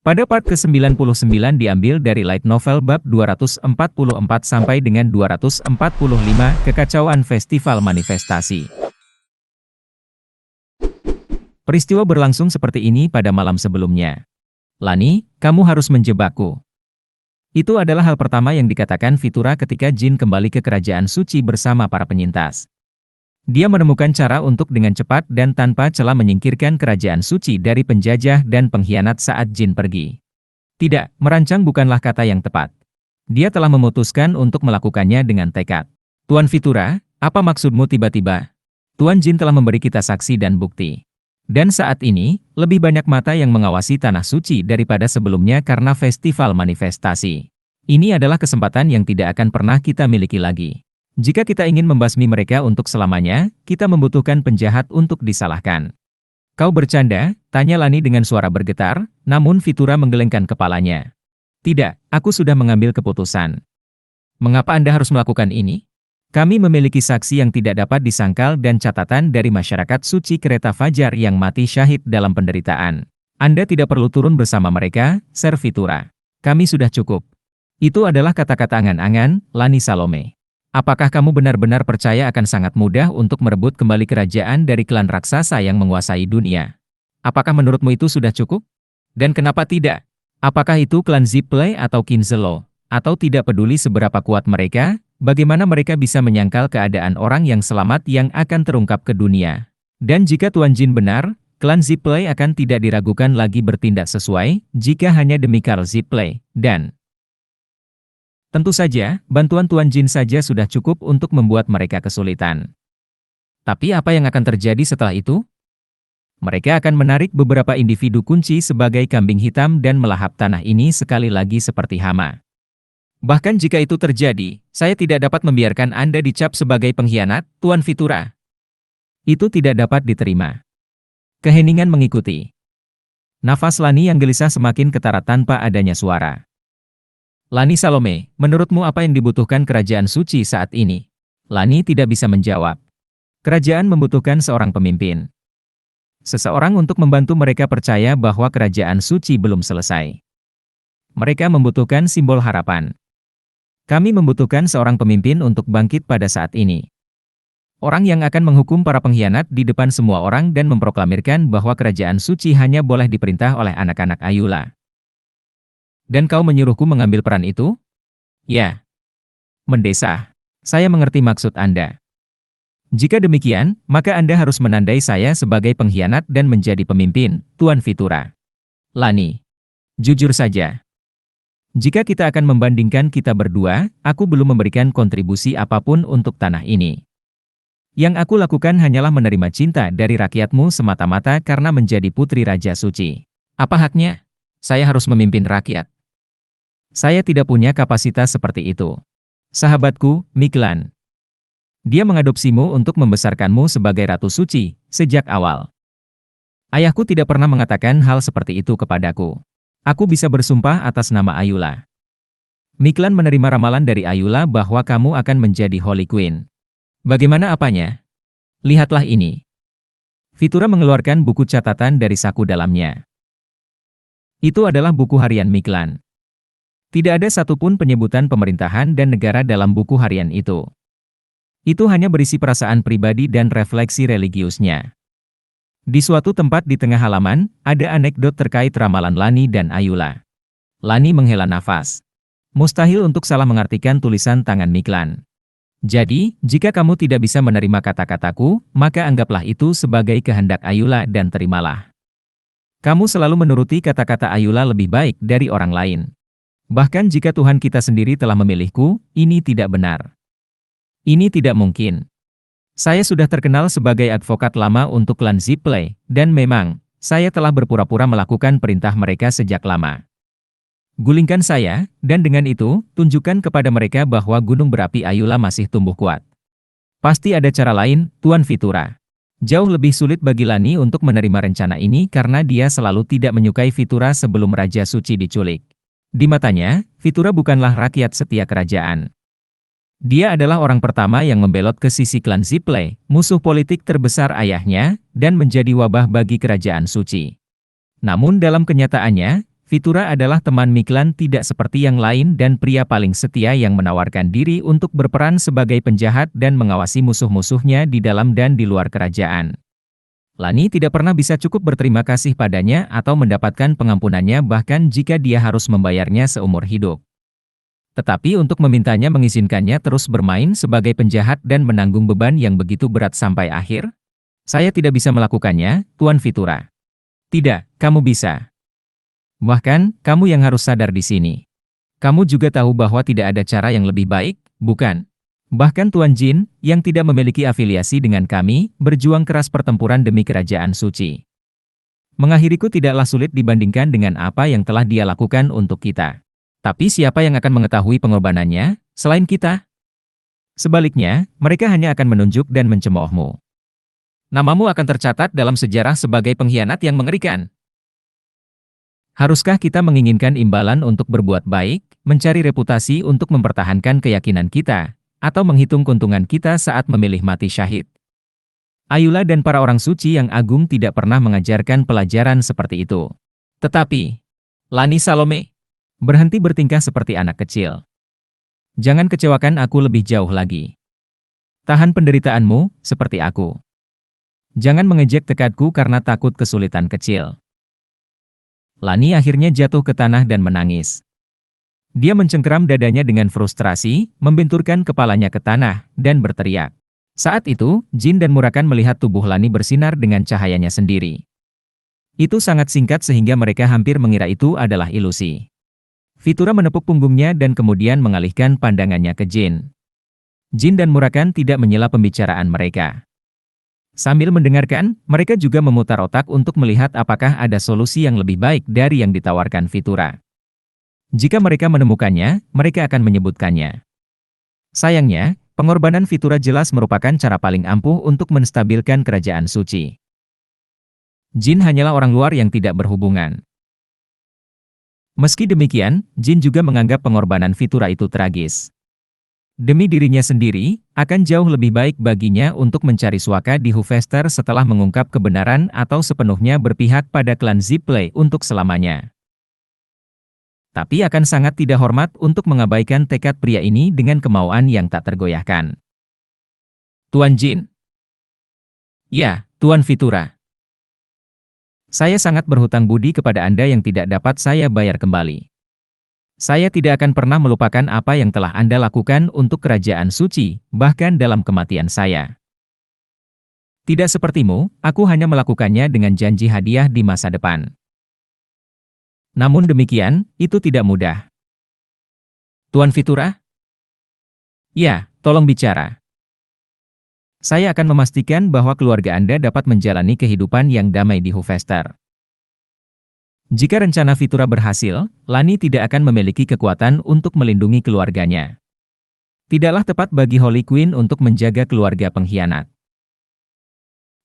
Pada part ke-99 diambil dari light novel bab 244 sampai dengan 245, Kekacauan Festival Manifestasi. Peristiwa berlangsung seperti ini pada malam sebelumnya. Lani, kamu harus menjebakku. Itu adalah hal pertama yang dikatakan Fitura ketika Jin kembali ke kerajaan suci bersama para penyintas. Dia menemukan cara untuk dengan cepat dan tanpa celah menyingkirkan kerajaan suci dari penjajah dan pengkhianat saat Jin pergi. Tidak, merancang bukanlah kata yang tepat. Dia telah memutuskan untuk melakukannya dengan tekad. Tuan Fitura, apa maksudmu tiba-tiba? Tuan Jin telah memberi kita saksi dan bukti. Dan saat ini, lebih banyak mata yang mengawasi tanah suci daripada sebelumnya karena festival manifestasi. Ini adalah kesempatan yang tidak akan pernah kita miliki lagi. Jika kita ingin membasmi mereka untuk selamanya, kita membutuhkan penjahat untuk disalahkan. Kau bercanda? Tanya Lani dengan suara bergetar, namun Fitura menggelengkan kepalanya. Tidak, aku sudah mengambil keputusan. Mengapa Anda harus melakukan ini? Kami memiliki saksi yang tidak dapat disangkal dan catatan dari masyarakat suci Kereta Fajar yang mati syahid dalam penderitaan. Anda tidak perlu turun bersama mereka, Sir Fitura. Kami sudah cukup. Itu adalah kata-kata angan-angan, Lani Salome. Apakah kamu benar-benar percaya akan sangat mudah untuk merebut kembali kerajaan dari klan raksasa yang menguasai dunia? Apakah menurutmu itu sudah cukup? Dan kenapa tidak? Apakah itu klan Zipley atau Kinzelo? Atau tidak peduli seberapa kuat mereka, bagaimana mereka bisa menyangkal keadaan orang yang selamat yang akan terungkap ke dunia? Dan jika Tuan Jin benar, klan Zipley akan tidak diragukan lagi bertindak sesuai, jika hanya demi Karl Zipley, dan tentu saja, bantuan Tuan Jin saja sudah cukup untuk membuat mereka kesulitan. Tapi apa yang akan terjadi setelah itu? Mereka akan menarik beberapa individu kunci sebagai kambing hitam dan melahap tanah ini sekali lagi seperti hama. Bahkan jika itu terjadi, saya tidak dapat membiarkan Anda dicap sebagai pengkhianat, Tuan Fitura. Itu tidak dapat diterima. Keheningan mengikuti. Nafas Lani yang gelisah semakin ketara tanpa adanya suara. Lani Salome, menurutmu apa yang dibutuhkan kerajaan suci saat ini? Lani tidak bisa menjawab. Kerajaan membutuhkan seorang pemimpin. Seseorang untuk membantu mereka percaya bahwa kerajaan suci belum selesai. Mereka membutuhkan simbol harapan. Kami membutuhkan seorang pemimpin untuk bangkit pada saat ini. Orang yang akan menghukum para pengkhianat di depan semua orang dan memproklamirkan bahwa kerajaan suci hanya boleh diperintah oleh anak-anak Ayula. Dan kau menyuruhku mengambil peran itu? Ya. Mendesah. Saya mengerti maksud Anda. Jika demikian, maka Anda harus menandai saya sebagai pengkhianat dan menjadi pemimpin, Tuan Fitura. Lani. Jujur saja. Jika kita akan membandingkan kita berdua, aku belum memberikan kontribusi apapun untuk tanah ini. Yang aku lakukan hanyalah menerima cinta dari rakyatmu semata-mata karena menjadi putri Raja Suci. Apa haknya? Saya harus memimpin rakyat. Saya tidak punya kapasitas seperti itu. Sahabatku, Miklan. Dia mengadopsimu untuk membesarkanmu sebagai Ratu Suci, sejak awal. Ayahku tidak pernah mengatakan hal seperti itu kepadaku. Aku bisa bersumpah atas nama Ayula. Miklan menerima ramalan dari Ayula bahwa kamu akan menjadi Holy Queen. Bagaimana apanya? Lihatlah ini. Fitura mengeluarkan buku catatan dari saku dalamnya. Itu adalah buku harian Miklan. Tidak ada satupun penyebutan pemerintahan dan negara dalam buku harian itu. Itu hanya berisi perasaan pribadi dan refleksi religiusnya. Di suatu tempat di tengah halaman, ada anekdot terkait ramalan Lani dan Ayula. Lani menghela nafas. Mustahil untuk salah mengartikan tulisan tangan Miklan. Jadi, jika kamu tidak bisa menerima kata-kataku, maka anggaplah itu sebagai kehendak Ayula dan terimalah. Kamu selalu menuruti kata-kata Ayula lebih baik dari orang lain. Bahkan jika Tuhan kita sendiri telah memilihku, ini tidak benar. Ini tidak mungkin. Saya sudah terkenal sebagai advokat lama untuk klan Zipley, dan memang, saya telah berpura-pura melakukan perintah mereka sejak lama. Gulingkan saya, dan dengan itu, tunjukkan kepada mereka bahwa gunung berapi Ayula masih tumbuh kuat. Pasti ada cara lain, Tuan Fitura. Jauh lebih sulit bagi Lani untuk menerima rencana ini karena dia selalu tidak menyukai Fitura sebelum Raja Suci diculik. Di matanya, Fitura bukanlah rakyat setia kerajaan. Dia adalah orang pertama yang membelot ke sisi klan Zipley, musuh politik terbesar ayahnya, dan menjadi wabah bagi kerajaan suci. Namun dalam kenyataannya, Fitura adalah teman Miklan tidak seperti yang lain dan pria paling setia yang menawarkan diri untuk berperan sebagai penjahat dan mengawasi musuh-musuhnya di dalam dan di luar kerajaan. Lani tidak pernah bisa cukup berterima kasih padanya atau mendapatkan pengampunannya bahkan jika dia harus membayarnya seumur hidup. Tetapi untuk memintanya mengizinkannya terus bermain sebagai penjahat dan menanggung beban yang begitu berat sampai akhir? Saya tidak bisa melakukannya, Tuan Fitura. Tidak, kamu bisa. Bahkan, kamu yang harus sadar di sini. Kamu juga tahu bahwa tidak ada cara yang lebih baik, bukan? Bahkan Tuan Jin, yang tidak memiliki afiliasi dengan kami, berjuang keras pertempuran demi kerajaan suci. Mengakhiriku tidaklah sulit dibandingkan dengan apa yang telah dia lakukan untuk kita. Tapi siapa yang akan mengetahui pengorbanannya, selain kita? Sebaliknya, mereka hanya akan menunjuk dan mencemoohmu. Namamu akan tercatat dalam sejarah sebagai pengkhianat yang mengerikan. Haruskah kita menginginkan imbalan untuk berbuat baik, mencari reputasi untuk mempertahankan keyakinan kita, atau menghitung keuntungan kita saat memilih mati syahid? Ayula dan para orang suci yang agung tidak pernah mengajarkan pelajaran seperti itu. Tetapi, Lani Salome, berhenti bertingkah seperti anak kecil. Jangan kecewakan aku lebih jauh lagi. Tahan penderitaanmu, seperti aku. Jangan mengejek tekadku karena takut kesulitan kecil. Lani akhirnya jatuh ke tanah dan menangis. Dia mencengkeram dadanya dengan frustrasi, membenturkan kepalanya ke tanah, dan berteriak. Saat itu, Jin dan Murakan melihat tubuh Lani bersinar dengan cahayanya sendiri. Itu sangat singkat sehingga mereka hampir mengira itu adalah ilusi. Fitura menepuk punggungnya dan kemudian mengalihkan pandangannya ke Jin. Jin dan Murakan tidak menyela pembicaraan mereka. Sambil mendengarkan, mereka juga memutar otak untuk melihat apakah ada solusi yang lebih baik dari yang ditawarkan Fitura. Jika mereka menemukannya, mereka akan menyebutkannya. Sayangnya, pengorbanan Fitura jelas merupakan cara paling ampuh untuk menstabilkan kerajaan suci. Jin hanyalah orang luar yang tidak berhubungan. Meski demikian, Jin juga menganggap pengorbanan Fitura itu tragis. Demi dirinya sendiri, akan jauh lebih baik baginya untuk mencari suaka di Hufester setelah mengungkap kebenaran atau sepenuhnya berpihak pada klan Zipley untuk selamanya. Tapi akan sangat tidak hormat untuk mengabaikan tekad pria ini dengan kemauan yang tak tergoyahkan. Tuan Jin. Ya, Tuan Fitura. Saya sangat berhutang budi kepada Anda yang tidak dapat saya bayar kembali. Saya tidak akan pernah melupakan apa yang telah Anda lakukan untuk kerajaan suci, bahkan dalam kematian saya. Tidak sepertimu, aku hanya melakukannya dengan janji hadiah di masa depan. Namun demikian, itu tidak mudah. Tuan Fitura? Ya, tolong bicara. Saya akan memastikan bahwa keluarga Anda dapat menjalani kehidupan yang damai di Hufester. Jika rencana Fitura berhasil, Lani tidak akan memiliki kekuatan untuk melindungi keluarganya. Tidaklah tepat bagi Holy Queen untuk menjaga keluarga pengkhianat.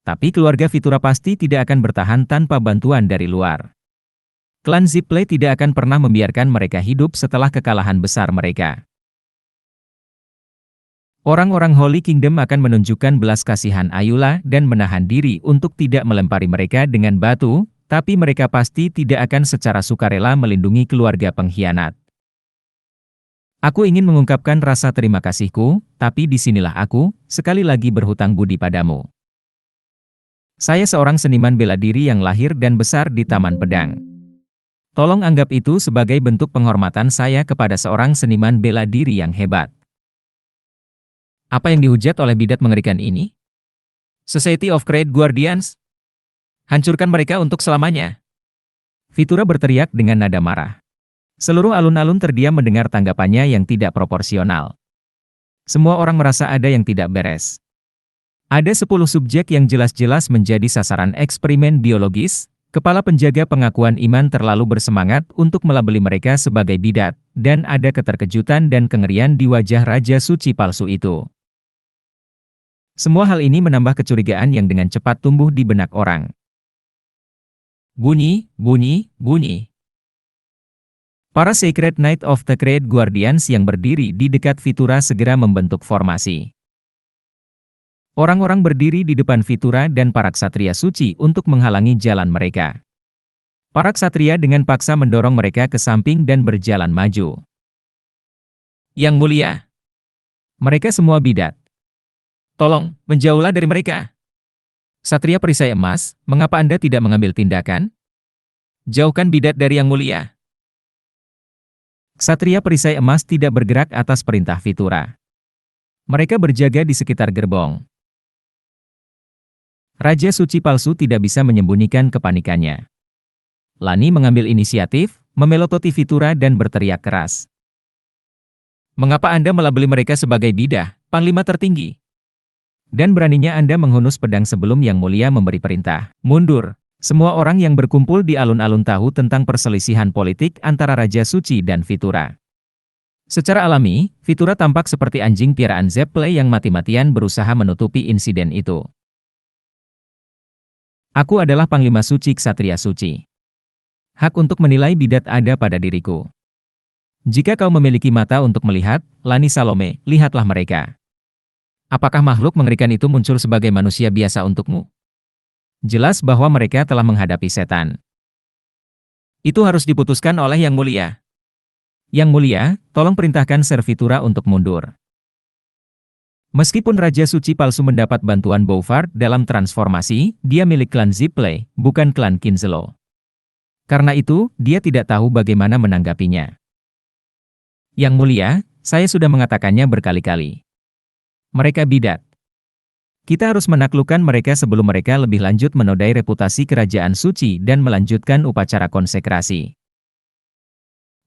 Tapi keluarga Fitura pasti tidak akan bertahan tanpa bantuan dari luar. Klan Zipley tidak akan pernah membiarkan mereka hidup setelah kekalahan besar mereka. Orang-orang Holy Kingdom akan menunjukkan belas kasihan Ayula dan menahan diri untuk tidak melempari mereka dengan batu, tapi mereka pasti tidak akan secara sukarela melindungi keluarga pengkhianat. Aku ingin mengungkapkan rasa terima kasihku, tapi disinilah aku, sekali lagi berhutang budi padamu. Saya seorang seniman bela diri yang lahir dan besar di Taman Pedang. Tolong anggap itu sebagai bentuk penghormatan saya kepada seorang seniman bela diri yang hebat. Apa yang dihujat oleh bidat mengerikan ini? Society of Great Guardians? Hancurkan mereka untuk selamanya. Fitura berteriak dengan nada marah. Seluruh alun-alun terdiam mendengar tanggapannya yang tidak proporsional. Semua orang merasa ada yang tidak beres. Ada 10 subjek yang jelas-jelas menjadi sasaran eksperimen biologis. Kepala penjaga pengakuan iman terlalu bersemangat untuk melabeli mereka sebagai bidat, dan ada keterkejutan dan kengerian di wajah Raja Suci palsu itu. Semua hal ini menambah kecurigaan yang dengan cepat tumbuh di benak orang. Bunyi, bunyi, bunyi. Para Sacred Knight of the Great Guardians yang berdiri di dekat Fitura segera membentuk formasi. Orang-orang berdiri di depan Fitura dan para ksatria suci untuk menghalangi jalan mereka. Para ksatria dengan paksa mendorong mereka ke samping dan berjalan maju. Yang mulia, mereka semua bidat. Tolong, menjauhlah dari mereka. Ksatria perisai emas, mengapa Anda tidak mengambil tindakan? Jauhkan bidat dari yang mulia. Ksatria perisai emas tidak bergerak atas perintah Vitura. Mereka berjaga di sekitar gerbong. Raja suci palsu tidak bisa menyembunyikan kepanikannya. Lani mengambil inisiatif, memelototi Vitura dan berteriak keras. Mengapa Anda melabeli mereka sebagai bidah, panglima tertinggi? Dan beraninya Anda menghunus pedang sebelum Yang Mulia memberi perintah. Mundur. Semua orang yang berkumpul di alun-alun tahu tentang perselisihan politik antara Raja Suci dan Vitura. Secara alami, Vitura tampak seperti anjing piaraan Zeppelin yang mati-matian berusaha menutupi insiden itu. Aku adalah Panglima Suci Ksatria Suci. Hak untuk menilai bidat ada pada diriku. Jika kau memiliki mata untuk melihat, Lani Salome, lihatlah mereka. Apakah makhluk mengerikan itu muncul sebagai manusia biasa untukmu? Jelas bahwa mereka telah menghadapi setan. Itu harus diputuskan oleh Yang Mulia. Yang Mulia, tolong perintahkan Servitura untuk mundur. Meskipun Raja Suci palsu mendapat bantuan Bouvard dalam transformasi, dia milik klan Zipley, bukan klan Kinzelo. Karena itu, dia tidak tahu bagaimana menanggapinya. Yang Mulia, saya sudah mengatakannya berkali-kali. Mereka bidat. Kita harus menaklukkan mereka sebelum mereka lebih lanjut menodai reputasi kerajaan suci dan melanjutkan upacara konsekrasi.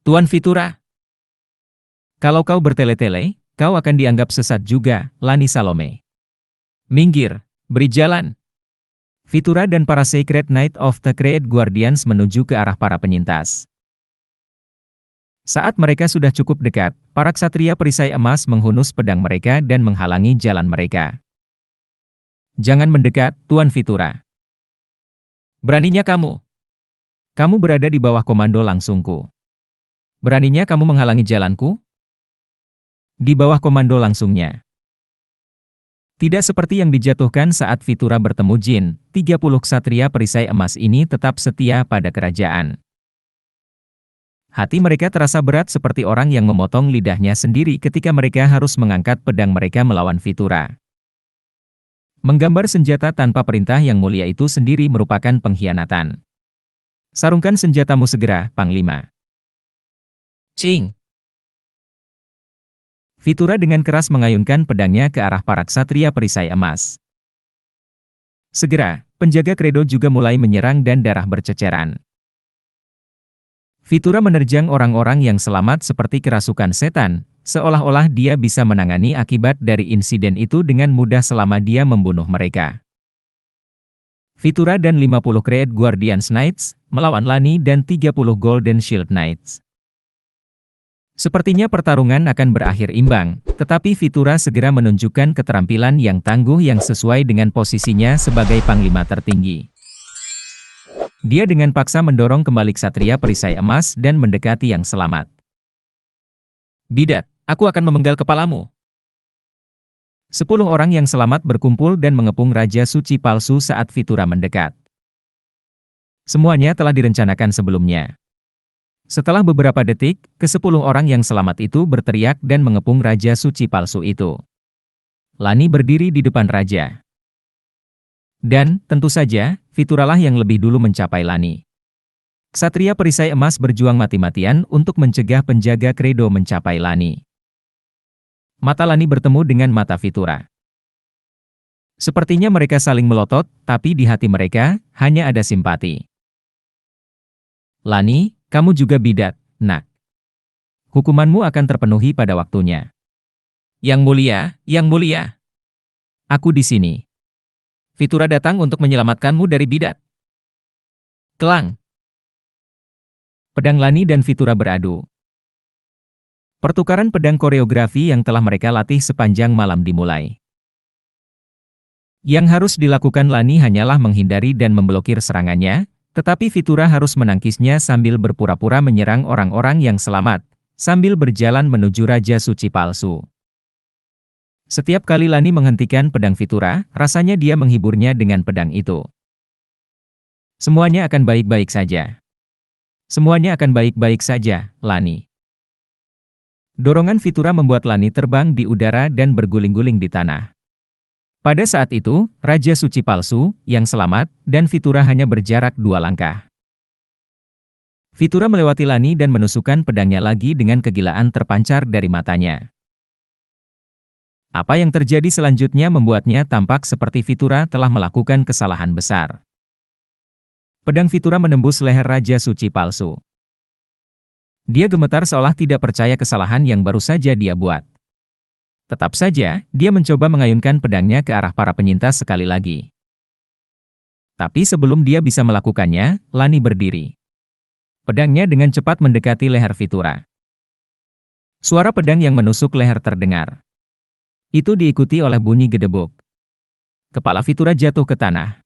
Tuan Vitura, kalau kau bertele-tele, kau akan dianggap sesat juga, Lani Salome. Minggir, beri jalan. Vitura dan para Sacred Knight of the Creed Guardians menuju ke arah para penyintas. Saat mereka sudah cukup dekat, para ksatria perisai emas menghunus pedang mereka dan menghalangi jalan mereka. Jangan mendekat, Tuan Vitura. Beraninya kamu. Kamu berada di bawah komando langsungku. Beraninya kamu menghalangi jalanku? Di bawah komando langsungnya. Tidak seperti yang dijatuhkan saat Vitura bertemu Jin, 30 ksatria perisai emas ini tetap setia pada kerajaan. Hati mereka terasa berat seperti orang yang memotong lidahnya sendiri ketika mereka harus mengangkat pedang mereka melawan Vitura. Menggambar senjata tanpa perintah Yang Mulia itu sendiri merupakan pengkhianatan. Sarungkan senjatamu segera, Panglima. Cing! Vitura dengan keras mengayunkan pedangnya ke arah para ksatria perisai emas. Segera, penjaga kredo juga mulai menyerang dan darah berceceran. Vitura menerjang orang-orang yang selamat seperti kerasukan setan, seolah-olah dia bisa menangani akibat dari insiden itu dengan mudah selama dia membunuh mereka. Vitura dan 50 Creed Guardians Knights melawan Lani dan 30 Golden Shield Knights. Sepertinya pertarungan akan berakhir imbang, tetapi Vitura segera menunjukkan keterampilan yang tangguh yang sesuai dengan posisinya sebagai panglima tertinggi. Dia dengan paksa mendorong kembali ksatria perisai emas dan mendekati yang selamat. Bidat, aku akan memenggal kepalamu. 10 orang yang selamat berkumpul dan mengepung Raja Suci palsu saat Vitura mendekat. Semuanya telah direncanakan sebelumnya. Setelah beberapa detik, ke-10 orang yang selamat itu berteriak dan mengepung Raja Suci palsu itu. Lani berdiri di depan Raja. Dan, tentu saja, Vituralah yang lebih dulu mencapai Lani. Ksatria perisai emas berjuang mati-matian untuk mencegah penjaga kredo mencapai Lani. Mata Lani bertemu dengan mata Vitura. Sepertinya mereka saling melotot, tapi di hati mereka, hanya ada simpati. Lani, kamu juga bidat, nak. Hukumanmu akan terpenuhi pada waktunya. Yang Mulia, Yang Mulia. Aku di sini. Vitura datang untuk menyelamatkanmu dari bidat. Kelang. Pedang Lani dan Vitura beradu. Pertukaran pedang koreografi yang telah mereka latih sepanjang malam dimulai. Yang harus dilakukan Lani hanyalah menghindari dan memblokir serangannya, tetapi Vitura harus menangkisnya sambil berpura-pura menyerang orang-orang yang selamat, sambil berjalan menuju Raja Suci palsu. Setiap kali Lani menghentikan pedang Vitura, rasanya dia menghiburnya dengan pedang itu. Semuanya akan baik-baik saja. Semuanya akan baik-baik saja, Lani. Dorongan Fitura membuat Lani terbang di udara dan berguling-guling di tanah. Pada saat itu, Raja Suci palsu, yang selamat, dan Fitura hanya berjarak 2 langkah. Fitura melewati Lani dan menusukkan pedangnya lagi dengan kegilaan terpancar dari matanya. Apa yang terjadi selanjutnya membuatnya tampak seperti Fitura telah melakukan kesalahan besar. Pedang Fitura menembus leher Raja Suci palsu. Dia gemetar seolah tidak percaya kesalahan yang baru saja dia buat. Tetap saja, dia mencoba mengayunkan pedangnya ke arah para penyintas sekali lagi. Tapi sebelum dia bisa melakukannya, Lani berdiri. Pedangnya dengan cepat mendekati leher Fitura. Suara pedang yang menusuk leher terdengar. Itu diikuti oleh bunyi gedebuk. Kepala Fitura jatuh ke tanah.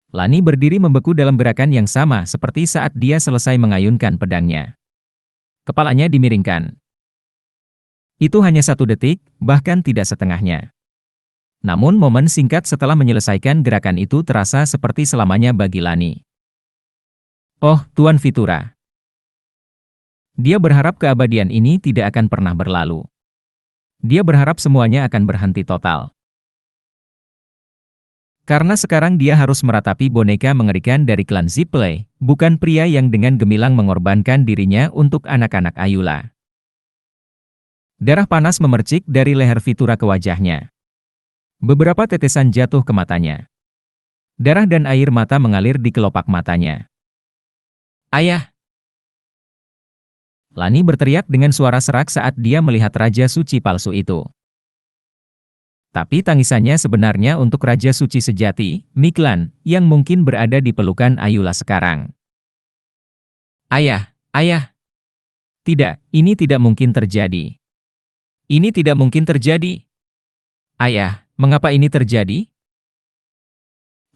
Lani berdiri membeku dalam gerakan yang sama seperti saat dia selesai mengayunkan pedangnya. Kepalanya dimiringkan. Itu hanya 1 detik, bahkan tidak setengahnya. Namun momen singkat setelah menyelesaikan gerakan itu terasa seperti selamanya bagi Lani. Oh, Tuan Fitura. Dia berharap keabadian ini tidak akan pernah berlalu. Dia berharap semuanya akan berhenti total. Karena sekarang dia harus meratapi boneka mengerikan dari klan Zippley, bukan pria yang dengan gemilang mengorbankan dirinya untuk anak-anak Ayula. Darah panas memercik dari leher Fitura ke wajahnya. Beberapa tetesan jatuh ke matanya. Darah dan air mata mengalir di kelopak matanya. Ayah! Lani berteriak dengan suara serak saat dia melihat Raja Suci palsu itu. Tapi tangisannya sebenarnya untuk Raja Suci sejati, Miklan, yang mungkin berada di pelukan Ayula sekarang. Ayah, ayah! Tidak, ini tidak mungkin terjadi. Ini tidak mungkin terjadi. Ayah, mengapa ini terjadi?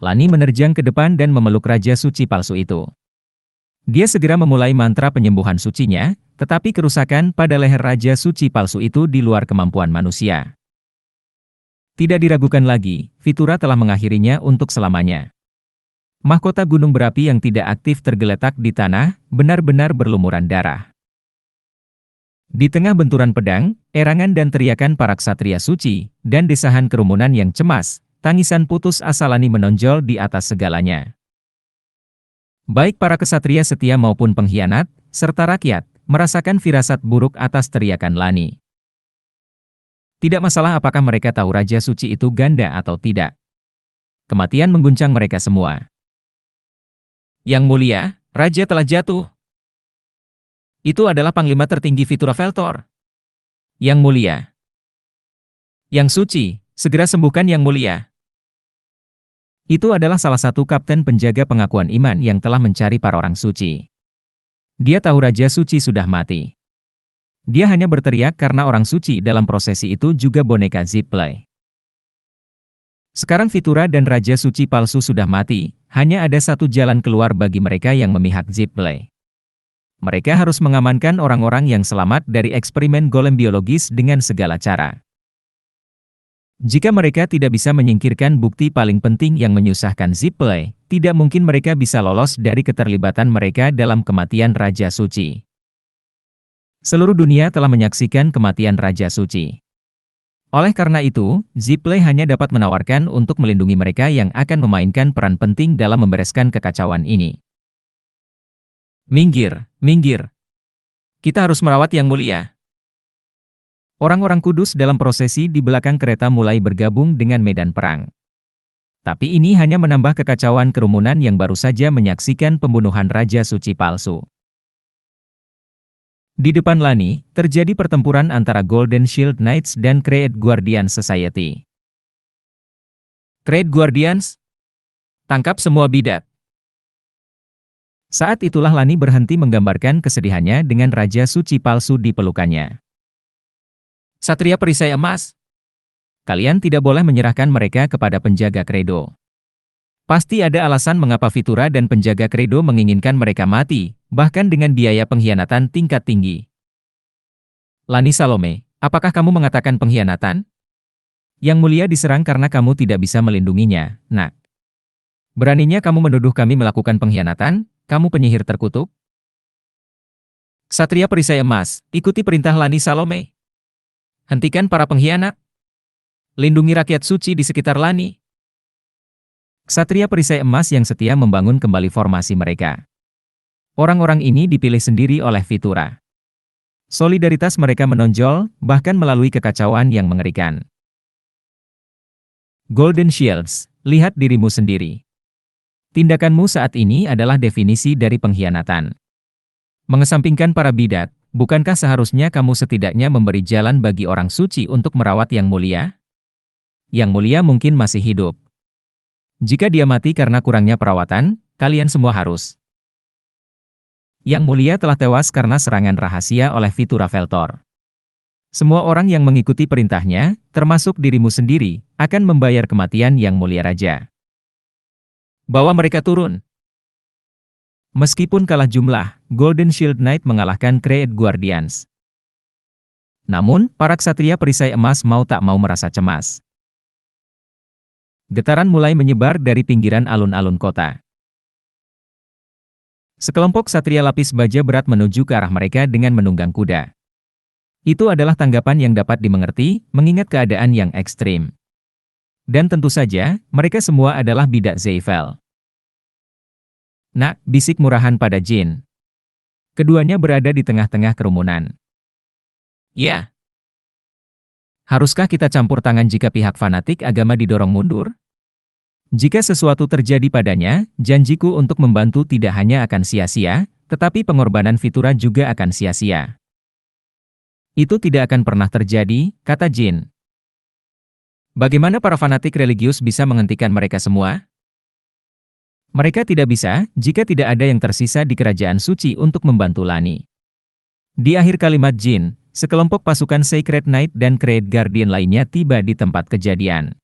Lani menerjang ke depan dan memeluk Raja Suci palsu itu. Dia segera memulai mantra penyembuhan sucinya, tetapi kerusakan pada leher Raja Suci palsu itu di luar kemampuan manusia. Tidak diragukan lagi, Fitura telah mengakhirinya untuk selamanya. Mahkota gunung berapi yang tidak aktif tergeletak di tanah, benar-benar berlumuran darah. Di tengah benturan pedang, erangan dan teriakan para ksatria suci, dan desahan kerumunan yang cemas, tangisan putus asa Lani menonjol di atas segalanya. Baik para ksatria setia maupun pengkhianat, serta rakyat, merasakan firasat buruk atas teriakan Lani. Tidak masalah apakah mereka tahu Raja Suci itu ganda atau tidak. Kematian mengguncang mereka semua. Yang mulia, Raja telah jatuh. Itu adalah Panglima tertinggi Fitura Veltor. Yang mulia. Yang Suci, segera sembuhkan Yang mulia. Itu adalah salah satu kapten penjaga pengakuan iman yang telah mencari para orang suci. Dia tahu Raja Suci sudah mati. Dia hanya berteriak karena orang suci dalam prosesi itu juga boneka Zippley. Sekarang Fitura dan Raja Suci palsu sudah mati, hanya ada satu jalan keluar bagi mereka yang memihak Zippley. Mereka harus mengamankan orang-orang yang selamat dari eksperimen golem biologis dengan segala cara. Jika mereka tidak bisa menyingkirkan bukti paling penting yang menyusahkan Zippley, tidak mungkin mereka bisa lolos dari keterlibatan mereka dalam kematian Raja Suci. Seluruh dunia telah menyaksikan kematian Raja Suci. Oleh karena itu, Zippley hanya dapat menawarkan untuk melindungi mereka yang akan memainkan peran penting dalam membereskan kekacauan ini. Minggir, minggir. Kita harus merawat Yang mulia. Orang-orang kudus dalam prosesi di belakang kereta mulai bergabung dengan medan perang. Tapi ini hanya menambah kekacauan kerumunan yang baru saja menyaksikan pembunuhan Raja Suci palsu. Di depan Lani, terjadi pertempuran antara Golden Shield Knights dan Create Guardians Society. Create Guardians? Tangkap semua bidat. Saat itulah Lani berhenti menggambarkan kesedihannya dengan Raja Suci palsu di pelukannya. Satria perisai emas. Kalian tidak boleh menyerahkan mereka kepada penjaga Credo. Pasti ada alasan mengapa Fitura dan penjaga Credo menginginkan mereka mati, bahkan dengan biaya pengkhianatan tingkat tinggi. Lani Salome, apakah kamu mengatakan pengkhianatan? Yang mulia diserang karena kamu tidak bisa melindunginya, nak. Beraninya kamu menuduh kami melakukan pengkhianatan? kamu penyihir terkutuk? Ksatria perisai emas, ikuti perintah Lani Salome. Hentikan para pengkhianat. Lindungi rakyat suci di sekitar Lani. Ksatria perisai emas yang setia membangun kembali formasi mereka. Orang-orang ini dipilih sendiri oleh Fitura. Solidaritas mereka menonjol, bahkan melalui kekacauan yang mengerikan. Golden Shields, lihat dirimu sendiri. Tindakanmu saat ini adalah definisi dari pengkhianatan. Mengesampingkan para bidat, bukankah seharusnya kamu setidaknya memberi jalan bagi orang suci untuk merawat yang mulia? Yang mulia mungkin masih hidup. Jika dia mati karena kurangnya perawatan, kalian semua harus. Yang mulia telah tewas karena serangan rahasia oleh Fitura Veltor. Semua orang yang mengikuti perintahnya, termasuk dirimu sendiri, akan membayar kematian yang mulia raja. Bawa mereka turun. Meskipun kalah jumlah, Golden Shield Knight mengalahkan Creed Guardians. Namun, para ksatria perisai emas mau tak mau merasa cemas. Getaran mulai menyebar dari pinggiran alun-alun kota. Sekelompok ksatria lapis baja berat menuju ke arah mereka dengan menunggang kuda. Itu adalah tanggapan yang dapat dimengerti, mengingat keadaan yang ekstrim. Dan tentu saja, mereka semua adalah bidak Zeyfel. Nak, bisik murahan pada Jin. Keduanya berada di tengah-tengah kerumunan. Ya. Haruskah kita campur tangan jika pihak fanatik agama didorong mundur? Jika sesuatu terjadi padanya, janjiku untuk membantu tidak hanya akan sia-sia, tetapi pengorbanan Fitura juga akan sia-sia. Itu tidak akan pernah terjadi, kata Jin. Bagaimana para fanatik religius bisa menghentikan mereka semua? Mereka tidak bisa, jika tidak ada yang tersisa di kerajaan suci untuk membantu Lani. Di akhir kalimat Jin, sekelompok pasukan Sacred Knight dan Creed Guardian lainnya tiba di tempat kejadian.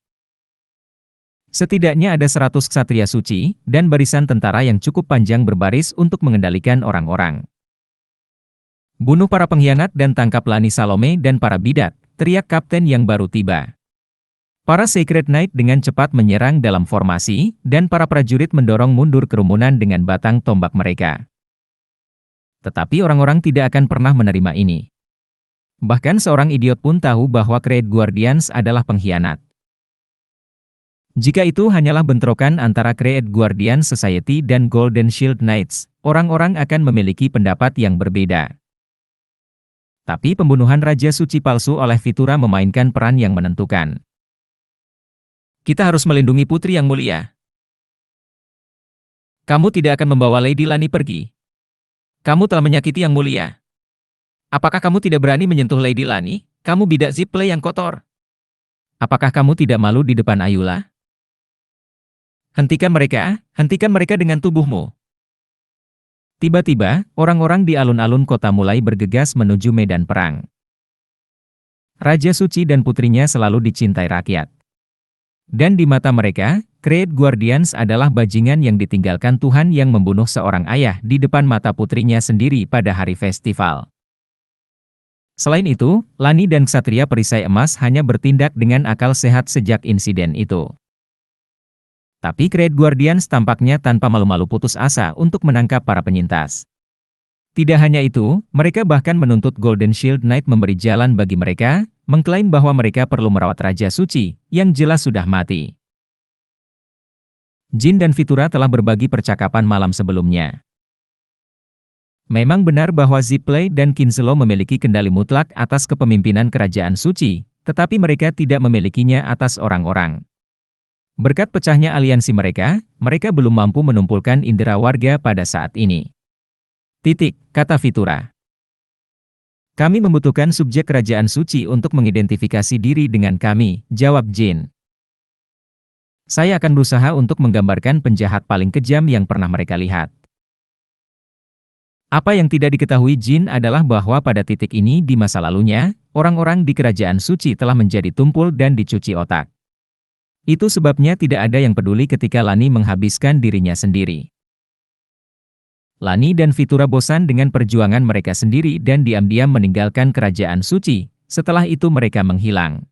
Setidaknya ada 100 ksatria suci, dan barisan tentara yang cukup panjang berbaris untuk mengendalikan orang-orang. Bunuh para pengkhianat dan tangkap Lani Salome dan para bidat, teriak kapten yang baru tiba. Para Sacred Knight dengan cepat menyerang dalam formasi, dan para prajurit mendorong mundur kerumunan dengan batang tombak mereka. Tetapi orang-orang tidak akan pernah menerima ini. Bahkan seorang idiot pun tahu bahwa Creed Guardians adalah pengkhianat. Jika itu hanyalah bentrokan antara Creed Guardian Society dan Golden Shield Knights, orang-orang akan memiliki pendapat yang berbeda. Tapi pembunuhan Raja Suci palsu oleh Fitura memainkan peran yang menentukan. Kita harus melindungi putri yang mulia. Kamu tidak akan membawa Lady Lani pergi. Kamu telah menyakiti yang mulia. Apakah kamu tidak berani menyentuh Lady Lani? Kamu bidak Zipley yang kotor. Apakah kamu tidak malu di depan Ayula? Hentikan mereka dengan tubuhmu. Tiba-tiba, orang-orang di alun-alun kota mulai bergegas menuju medan perang. Raja Suci dan putrinya selalu dicintai rakyat. Dan di mata mereka, Creed Guardians adalah bajingan yang ditinggalkan Tuhan yang membunuh seorang ayah di depan mata putrinya sendiri pada hari festival. Selain itu, Lani dan ksatria perisai emas hanya bertindak dengan akal sehat sejak insiden itu. Tapi Creed Guardians tampaknya tanpa malu-malu putus asa untuk menangkap para penyintas. Tidak hanya itu, mereka bahkan menuntut Golden Shield Knight memberi jalan bagi mereka, mengklaim bahwa mereka perlu merawat Raja Suci, yang jelas sudah mati. Jin dan Fitura telah berbagi percakapan malam sebelumnya. Memang benar bahwa Zipley dan Kinselo memiliki kendali mutlak atas kepemimpinan Kerajaan Suci, tetapi mereka tidak memilikinya atas orang-orang. Berkat pecahnya aliansi mereka belum mampu menumpulkan indera warga pada saat ini. Kata Fitura. Kami membutuhkan subjek Kerajaan Suci untuk mengidentifikasi diri dengan kami, jawab Jin. Saya akan berusaha untuk menggambarkan penjahat paling kejam yang pernah mereka lihat. Apa yang tidak diketahui Jin adalah bahwa pada titik ini di masa lalunya, orang-orang di Kerajaan Suci telah menjadi tumpul dan dicuci otak. Itu sebabnya tidak ada yang peduli ketika Lani menghabiskan dirinya sendiri. Lani dan Fitura bosan dengan perjuangan mereka sendiri dan diam-diam meninggalkan Kerajaan Suci, setelah itu mereka menghilang.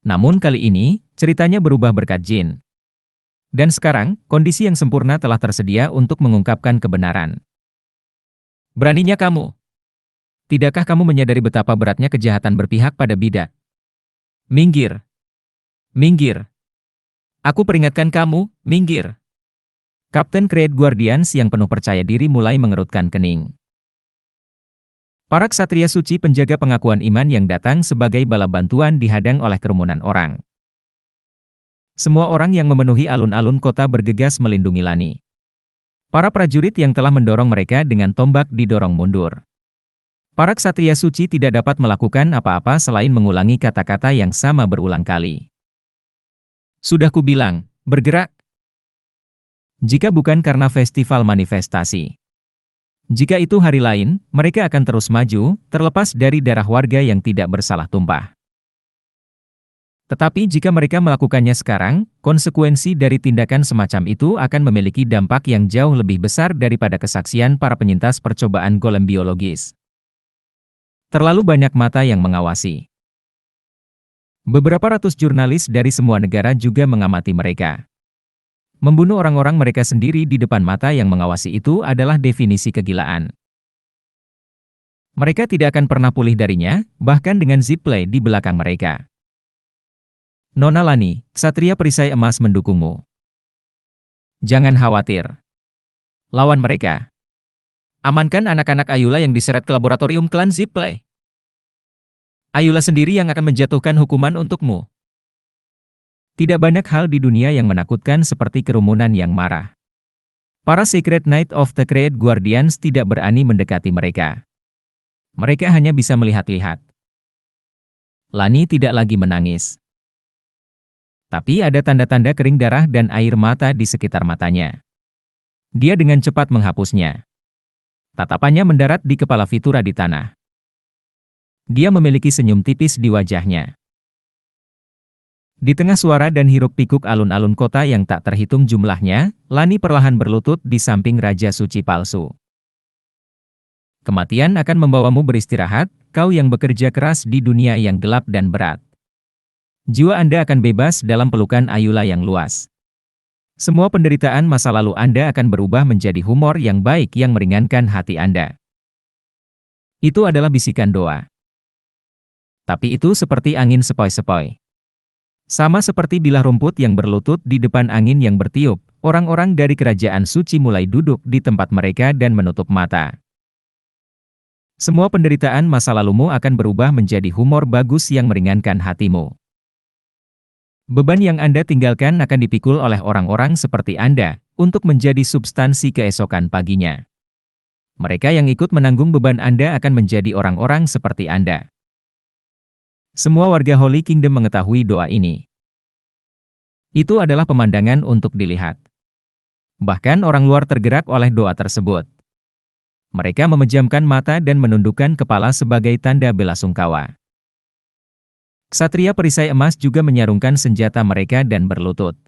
Namun kali ini, ceritanya berubah berkat Jin. Dan sekarang, kondisi yang sempurna telah tersedia untuk mengungkapkan kebenaran. Beraninya kamu. Tidakkah kamu menyadari betapa beratnya kejahatan berpihak pada bidak? Minggir. Minggir. Aku peringatkan kamu, minggir. Kapten Creed Guardians yang penuh percaya diri mulai mengerutkan kening. Para ksatria suci penjaga pengakuan iman yang datang sebagai bala bantuan dihadang oleh kerumunan orang. Semua orang yang memenuhi alun-alun kota bergegas melindungi Lani. Para prajurit yang telah mendorong mereka dengan tombak didorong mundur. Para ksatria suci tidak dapat melakukan apa-apa selain mengulangi kata-kata yang sama berulang kali. Sudah kubilang, bergerak. Jika bukan karena festival manifestasi. Jika itu hari lain, mereka akan terus maju, terlepas dari darah warga yang tidak bersalah tumpah. Tetapi jika mereka melakukannya sekarang, konsekuensi dari tindakan semacam itu akan memiliki dampak yang jauh lebih besar daripada kesaksian para penyintas percobaan golem biologis. Terlalu banyak mata yang mengawasi. Beberapa ratus jurnalis dari semua negara juga mengamati mereka. Membunuh orang-orang mereka sendiri di depan mata yang mengawasi itu adalah definisi kegilaan. Mereka tidak akan pernah pulih darinya, bahkan dengan zipline di belakang mereka. Nona Lani, ksatria perisai emas mendukungmu. Jangan khawatir. Lawan mereka. Amankan anak-anak Ayula yang diseret ke laboratorium klan Zipline. Ayula sendiri yang akan menjatuhkan hukuman untukmu. Tidak banyak hal di dunia yang menakutkan seperti kerumunan yang marah. Para Secret Knight of the Creed Guardians tidak berani mendekati mereka. Mereka hanya bisa melihat-lihat. Lani tidak lagi menangis. Tapi ada tanda-tanda kering darah dan air mata di sekitar matanya. Dia dengan cepat menghapusnya. Tatapannya mendarat di kepala Fitura di tanah. Dia memiliki senyum tipis di wajahnya. Di tengah suara dan hiruk-pikuk alun-alun kota yang tak terhitung jumlahnya, Lani perlahan berlutut di samping Raja Suci palsu. Kematian akan membawamu beristirahat, kau yang bekerja keras di dunia yang gelap dan berat. Jiwa Anda akan bebas dalam pelukan Ayula yang luas. Semua penderitaan masa lalu Anda akan berubah menjadi humor yang baik yang meringankan hati Anda. Itu adalah bisikan doa. Tapi itu seperti angin sepoi-sepoi. Sama seperti bilah rumput yang berlutut di depan angin yang bertiup, orang-orang dari kerajaan suci mulai duduk di tempat mereka dan menutup mata. Semua penderitaan masa lalumu akan berubah menjadi humor bagus yang meringankan hatimu. Beban yang Anda tinggalkan akan dipikul oleh orang-orang seperti Anda, untuk menjadi substansi keesokan paginya. Mereka yang ikut menanggung beban Anda akan menjadi orang-orang seperti Anda. Semua warga Holy Kingdom mengetahui doa ini. Itu adalah pemandangan untuk dilihat. Bahkan orang luar tergerak oleh doa tersebut. Mereka memejamkan mata dan menundukkan kepala sebagai tanda belasungkawa. Ksatria perisai emas juga menyarungkan senjata mereka dan berlutut.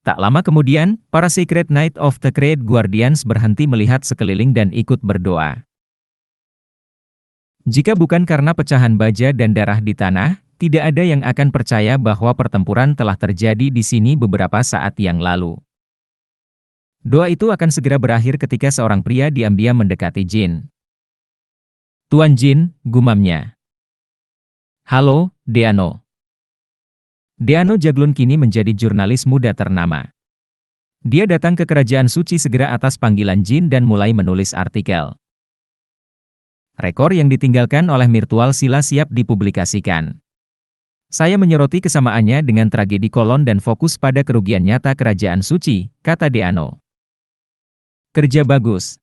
Tak lama kemudian, para Secret Knight of the Creed Guardians berhenti melihat sekeliling dan ikut berdoa. Jika bukan karena pecahan baja dan darah di tanah, tidak ada yang akan percaya bahwa pertempuran telah terjadi di sini beberapa saat yang lalu. Doa itu akan segera berakhir ketika seorang pria diam-diam mendekati Jin. Tuan Jin, gumamnya. Halo, Deano. Deano Jaglun kini menjadi jurnalis muda ternama. Dia datang ke kerajaan suci segera atas panggilan Jin dan mulai menulis artikel. Rekor yang ditinggalkan oleh Virtual Sila siap dipublikasikan. Saya menyoroti kesamaannya dengan tragedi Kolon dan fokus pada kerugian nyata kerajaan suci, kata Deano. Kerja bagus.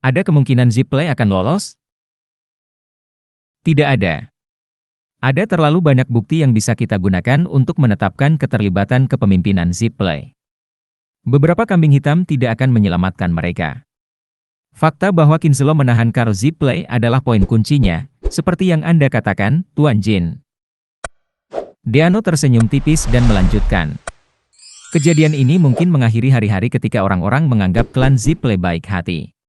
Ada kemungkinan Zipline akan lolos? Tidak ada. Ada terlalu banyak bukti yang bisa kita gunakan untuk menetapkan keterlibatan kepemimpinan Zipline. Beberapa kambing hitam tidak akan menyelamatkan mereka. Fakta bahwa Kinselo menahan Karl Zipline adalah poin kuncinya, seperti yang Anda katakan, Tuan Jin. Deano tersenyum tipis dan melanjutkan. Kejadian ini mungkin mengakhiri hari-hari ketika orang-orang menganggap klan Zipline baik hati.